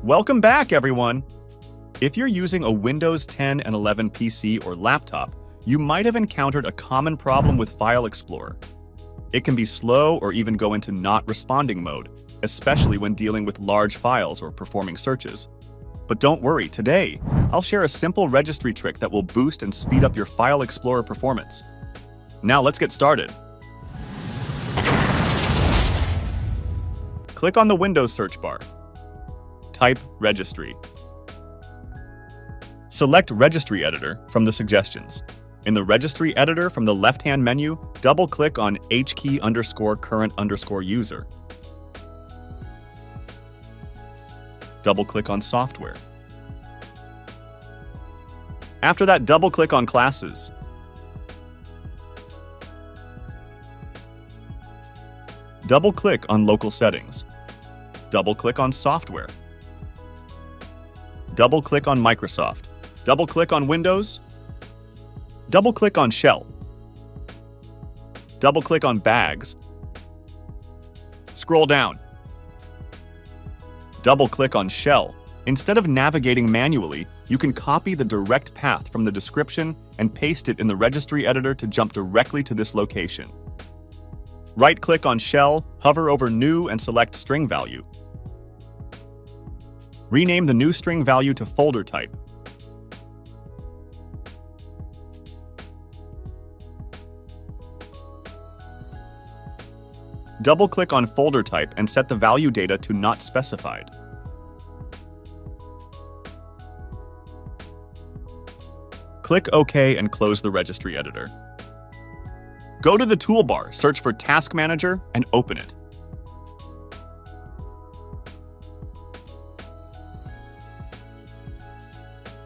Welcome back, everyone! If you're using a Windows 10 and 11 PC or laptop, you might have encountered a common problem with File Explorer. It can be slow or even go into not responding mode, especially when dealing with large files or performing searches. But don't worry, today, I'll share a simple registry trick that will boost and speed up your File Explorer performance. Now let's get started. Click on the Windows search bar. Type Registry. Select Registry Editor from the suggestions. In the Registry Editor from the left-hand menu, double-click on hkey_current_user. Double-click on Software. After that, double-click on Classes. Double-click on Local Settings. Double-click on Software. Double-click on Microsoft. Double-click on Windows. Double-click on Shell. Double-click on Bags. Scroll down. Double-click on Shell. Instead of navigating manually, you can copy the direct path from the description and paste it in the Registry Editor to jump directly to this location. Right-click on Shell, hover over New and select String Value. Rename the new string value to folder type. Double-click on folder type and set the value data to not specified. Click OK and close the Registry Editor. Go to the toolbar, search for Task Manager, and open it.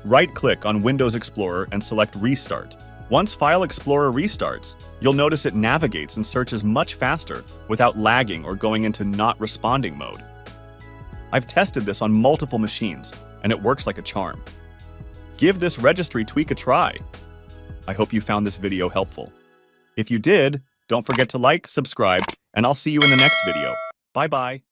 Right-click on Windows Explorer and select Restart. Once File Explorer restarts, you'll notice it navigates and searches much faster without lagging or going into not responding mode. I've tested this on multiple machines, and it works like a charm. Give this registry tweak a try. I hope you found this video helpful. If you did, don't forget to like, subscribe, and I'll see you in the next video. Bye-bye.